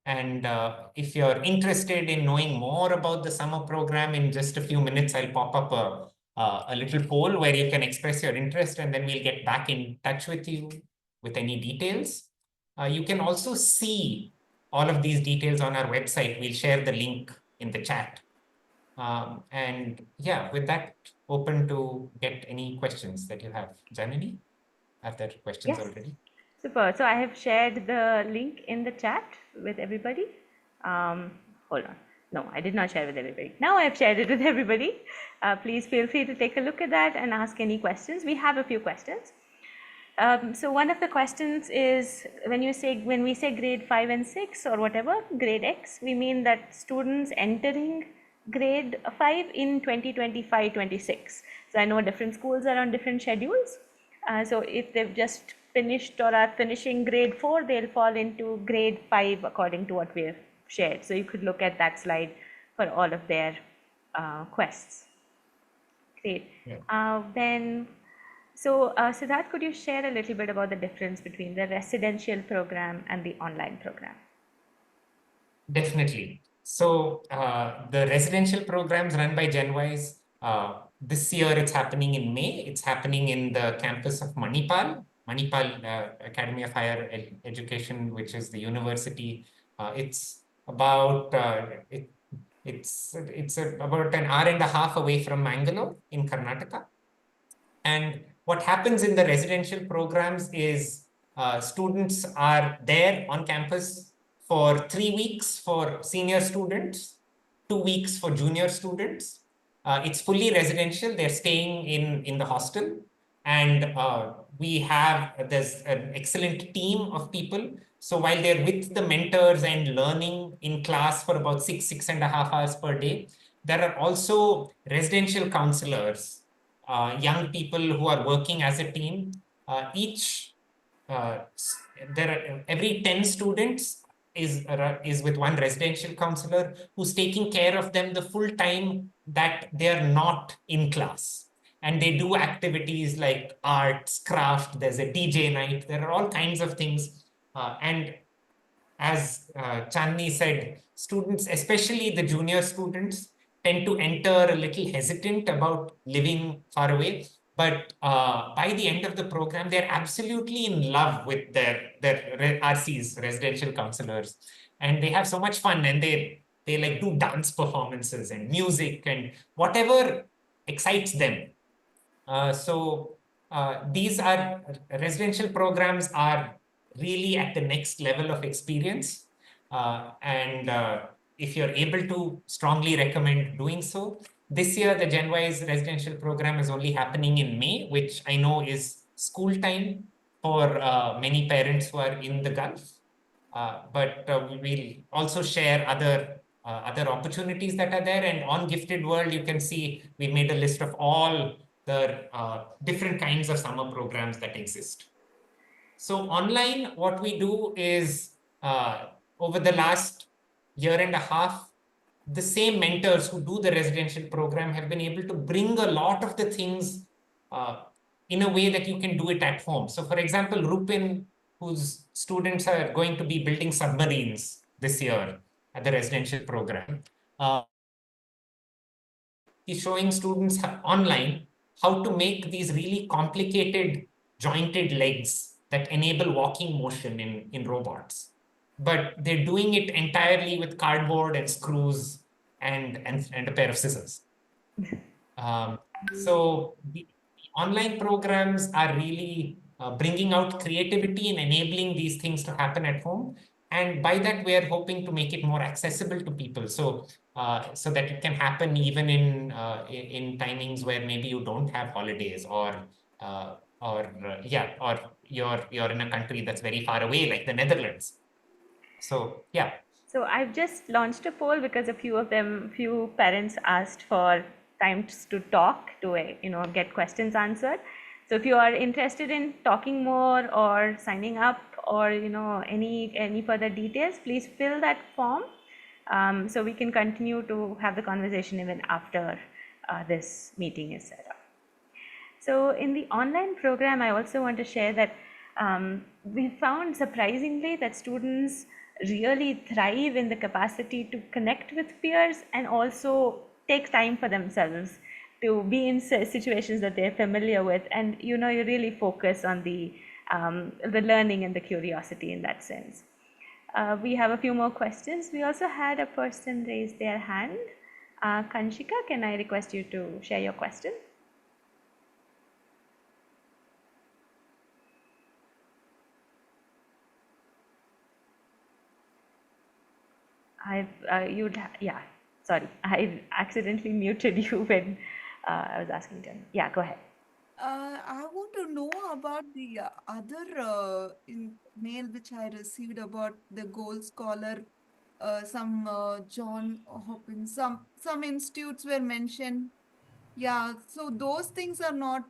A: And if you're interested in knowing more about the summer program, in just a few minutes, I'll pop up a little poll where you can express your interest, and then we'll get back in touch with you with any details. You can also see all of these details on our website. We'll share the link in the chat. And yeah, with that, open to get any questions that you have. Janani, are there questions already?
B: Super. So I have shared the link in the chat with everybody. Hold on. No, I did not share with everybody. Now I have shared it with everybody. Please feel free to take a look at that and ask any questions. We have a few questions. So one of the questions is, when we say grade 5 and 6 or whatever, grade X, we mean that students entering grade 5 in 2025-26. So I know different schools are on different schedules. So if they've just finished or are finishing grade 4, they'll fall into grade 5 according to what we've shared. So you could look at that slide for all of their quests. Great.
A: Yeah.
B: Siddharth, could you share a little bit about the difference between the residential program and the online program?
A: Definitely. So the residential programs run by Genwise, this year it's happening in May. It's happening in the campus of Manipal Academy of Higher Education, which is the university. It's about about an hour and a half away from Mangalore in Karnataka. And what happens in the residential programs is students are there on campus for 3 weeks for senior students, 2 weeks for junior students. It's fully residential. They're staying in the hostel. And there's an excellent team of people. So while they're with the mentors and learning in class for about 6.5 hours per day, there are also residential counselors, young people who are working as a team. Every 10 students is with one residential counselor who's taking care of them the full time that they're not in class. And they do activities like arts, craft, there's a DJ night, there are all kinds of things. And as Chandni said, students, especially the junior students, tend to enter a little hesitant about living far away. But by the end of the program, they're absolutely in love with their RCs, residential counselors, and they have so much fun. And they like do dance performances and music and whatever excites them. These are residential programs are really at the next level of experience. And if you're able to, strongly recommend doing so. This year, the Genwise residential program is only happening in May, which I know is school time for many parents who are in the Gulf. But we will also share other opportunities that are there. And on Gifted World, you can see we made a list of all the different kinds of summer programs that exist. So online, what we do is over the last year and a half, the same mentors who do the residential program have been able to bring a lot of the things in a way that you can do it at home. So for example, Rupin, whose students are going to be building submarines this year at the residential program, he's showing students online how to make these really complicated jointed legs that enable walking motion in robots. But they're doing it entirely with cardboard and screws and a pair of scissors. So the online programs are really bringing out creativity and enabling these things to happen at home. And by that, we are hoping to make it more accessible to people. So that it can happen even in timings where maybe you don't have holidays or you're in a country that's very far away, like the Netherlands. So yeah.
B: So I've just launched a poll because a few parents asked for times to talk to get questions answered. So if you are interested in talking more or signing up or any further details, please fill that form, so we can continue to have the conversation even after this meeting is set up. So in the online program, I also want to share that we found surprisingly that students really thrive in the capacity to connect with peers and also take time for themselves to be in situations that they're familiar with, and you really focus on the learning and the curiosity in that sense. We have a few more questions. We also had a person raise their hand. Kanshika, can I request you to share your question? Sorry, I accidentally muted you when I was asking them. Yeah, go ahead.
I: I want to know about the other mail which I received about the Gold Scholar some John Hopkins, some institutes were mentioned. Yeah, so those things are not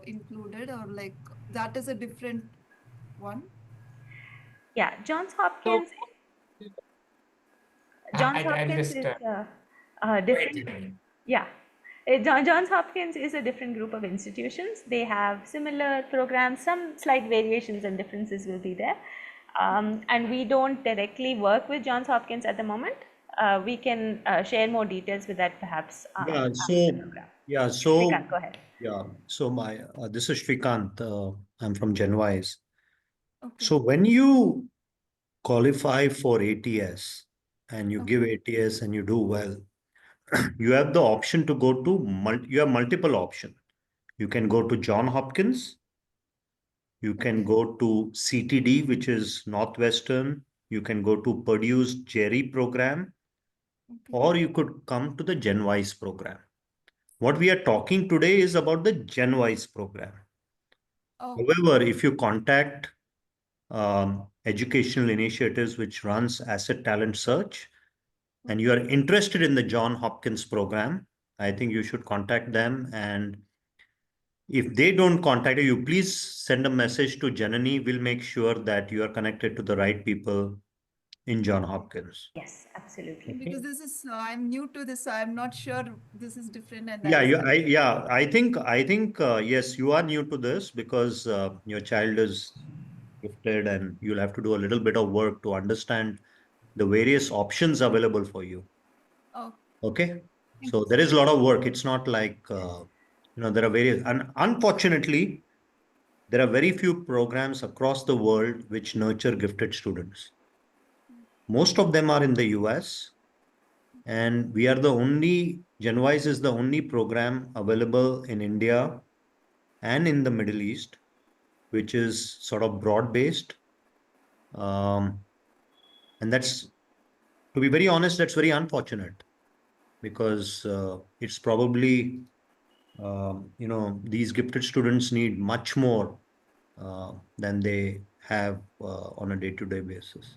I: included, or like that is a different one.
B: Yeah, Johns
A: So
B: Hopkins. Johns
A: I'll
B: Hopkins
A: just
B: is
A: go ahead,
B: different.
A: Chandni.
B: Yeah, Johns Hopkins is a different group of institutions. They have similar programs. Some slight variations and differences will be there. And we don't directly work with Johns Hopkins at the moment. We can share more details with that perhaps
J: Yeah,
B: after the program. Shrikant, go ahead.
J: my this is Shrikant. I'm from Genwise.
I: Okay.
J: So when you qualify for ATS and you give ATS and you do well, you have the option to go to you have multiple options. You can go to John Hopkins, you can go to CTD, which is Northwestern, you can go to Purdue's Jerry program, or you could come to the Genwise program. What we are talking today is about the Genwise program. However, if you contact educational initiatives which runs asset talent search, and you are interested in the John Hopkins program, I think you should contact them. And if they don't contact you, please send a message to Janani. We'll make sure that you are connected to the right people in John Hopkins.
B: Yes, absolutely.
I: Because this is I'm new to this, so I'm not sure this is different, and
J: I think yes, you are new to this because your child is gifted, and you'll have to do a little bit of work to understand the various options available for you. Okay, so there is a lot of work. It's not like there are various, and unfortunately, there are very few programs across the world which nurture gifted students. Most of them are in the US, and we are the only, Genwise is the only program available in India and in the Middle East, which is sort of broad based. And that's, to be very honest, that's very unfortunate because it's probably, these gifted students need much more than they have on a day-to-day basis.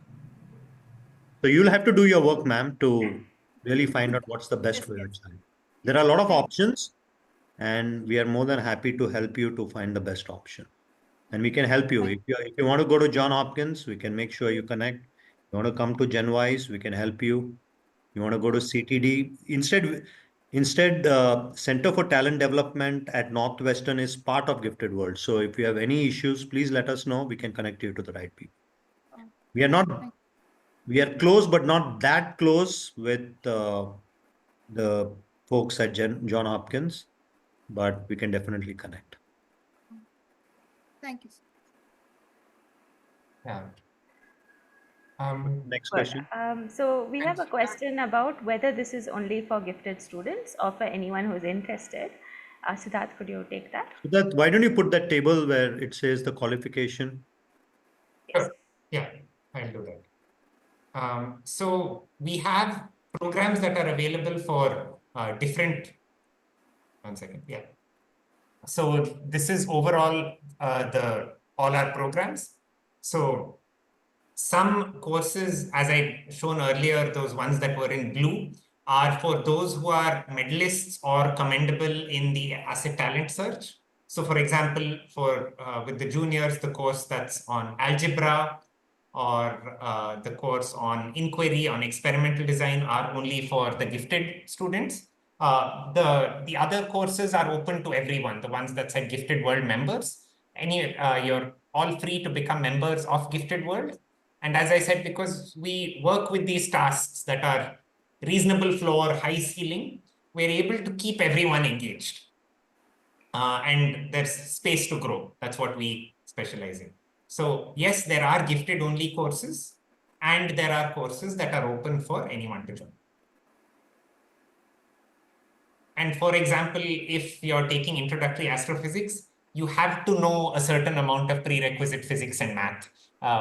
J: So you'll have to do your work, ma'am, to really find out what's the best for your child. There are a lot of options, and we are more than happy to help you to find the best option. And we can help you. If you want to go to John Hopkins, we can make sure you connect. You want to come to Genwise, we can help you. You want to go to CTD. Instead, Center for Talent Development at Northwestern is part of Gifted World. So if you have any issues, please let us know. We can connect you to the right people. We are close, but not that close with the folks at John Hopkins, but we can definitely connect.
I: Thank you.
A: Yeah.
J: Next question.
B: So we have a question about whether this is only for gifted students or for anyone who's interested. Siddharth, could you take that?
J: Siddharth, why don't you put that table where it says the qualification?
A: Yes. Yeah, I'll do that. So we have programs that are available for different. One second. Yeah. So this is overall all our programs. So some courses, as I shown earlier, those ones that were in blue, are for those who are medalists or commendable in the asset talent search. So for example, with the juniors, the course that's on algebra or the course on inquiry, on experimental design are only for the gifted students. The other courses are open to everyone, the ones that said Gifted World members. You're all free to become members of Gifted World. And as I said, because we work with these tasks that are reasonable floor, high ceiling, we're able to keep everyone engaged. And there's space to grow. That's what we specialize in. So yes, there are gifted only courses, and there are courses that are open for anyone to join. And for example, if you're taking introductory astrophysics, you have to know a certain amount of prerequisite physics and math,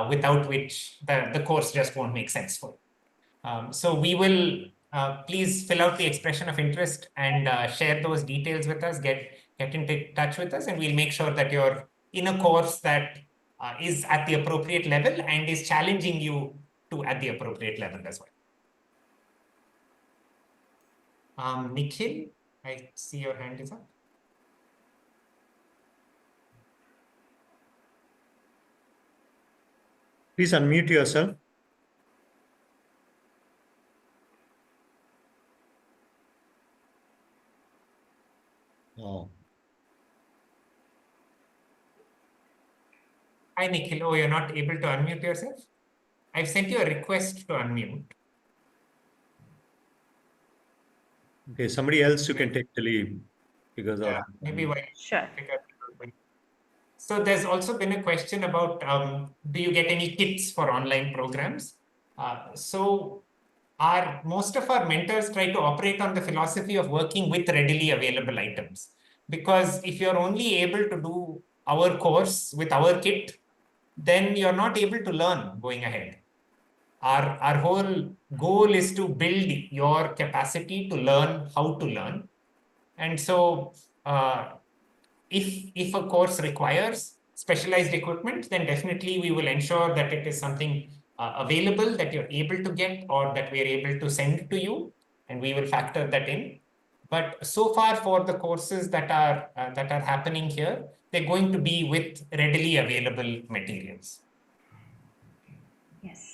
A: without which the course just won't make sense for you. So we will please fill out the expression of interest and share those details with us, get in touch with us, and we'll make sure that you're in a course that is at the appropriate level and is challenging you to at the appropriate level as well. Nikhil, I see your hand is up.
J: Please unmute yourself. Oh.
A: Hi, Nikhil. Oh, you're not able to unmute yourself? I've sent you a request to unmute.
J: Okay, somebody else you can take the lead because
A: Yeah,
J: of
A: maybe why.
B: Sure.
A: So there's also been a question about do you get any kits for online programs? So most of our mentors try to operate on the philosophy of working with readily available items. Because if you're only able to do our course with our kit, then you're not able to learn going ahead. Our whole goal is to build your capacity to learn how to learn. And so if a course requires specialized equipment, then definitely we will ensure that it is something available that you're able to get or that we're able to send to you, and we will factor that in. But so far for the courses that are happening here, they're going to be with readily available materials.
B: Yes.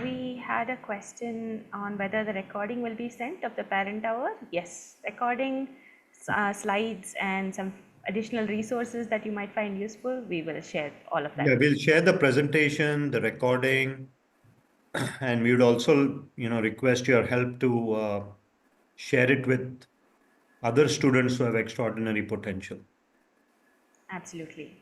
B: We had a question on whether the recording will be sent of the parent hour. Yes, recording, slides, and some additional resources that you might find useful, we will share all of that.
J: Yeah, we'll share the presentation, the recording, and we would also, request your help to share it with other students who have extraordinary potential.
B: Absolutely.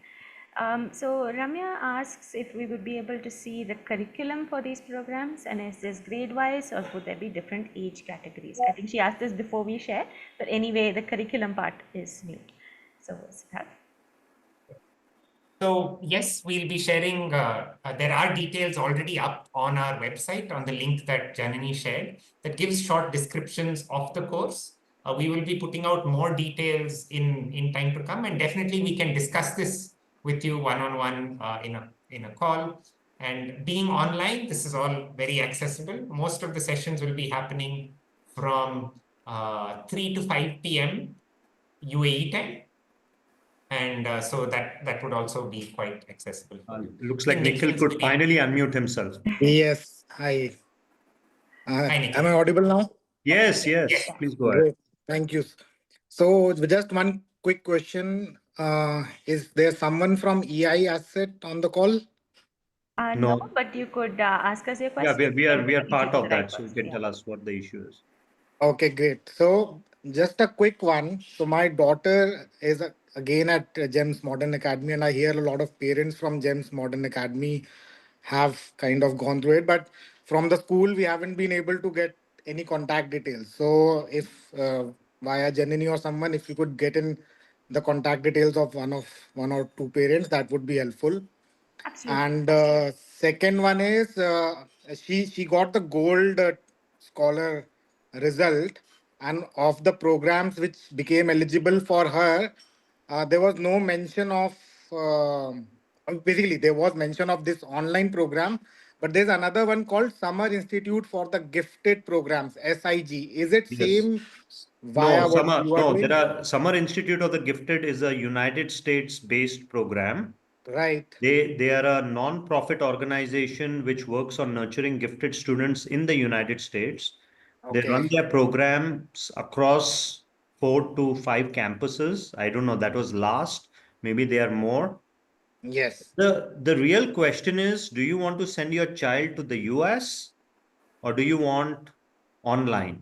B: So Ramya asks if we would be able to see the curriculum for these programs, and is this grade wise or would there be different age categories? I think she asked this before we share, but anyway, the curriculum part is new. So Siddharth.
A: So yes, we'll be sharing, there are details already up on our website on the link that Janani shared that gives short descriptions of the course. We will be putting out more details in time to come, and definitely we can discuss this with you one-on-one in a call. And being online, this is all very accessible. Most of the sessions will be happening from 3 to 5 p.m. UAE time. And so that would also be quite accessible.
J: Looks like Nikhil could finally unmute himself.
K: Yes, hi.
A: Hi, Nikhil.
K: Am I audible now?
J: Yes. Please go ahead.
K: Great. Thank you. So just one quick question. Is there someone from EI Asset on the call?
B: No, but you could ask us your question.
J: Yeah, we are part of that, so you can tell us what the issue is.
K: Okay, great. So just a quick one. So my daughter is again at GEMS Modern Academy, and I hear a lot of parents from GEMS Modern Academy have kind of gone through it, but from the school we haven't been able to get any contact details. So if via Janani or someone, if you could get in the contact details of one or two parents, that would be helpful.
B: Absolutely.
K: And second one is she got the gold scholar result, and of the programs which became eligible for her, there was no mention of basically there was mention of this online program, but there's another one called Summer Institute for the Gifted Programs, SIG. Is it
J: Yes.
K: same via what you are doing?
J: There are Summer Institute of the Gifted is a United States based program.
K: Right.
J: They are a non-profit organization which works on nurturing gifted students in the United States. They
K: Okay.
J: run their programs across 4 to 5 campuses. I don't know, that was last. Maybe there are more.
K: Yes.
J: The real question is, do you want to send your child to the US or do you want online?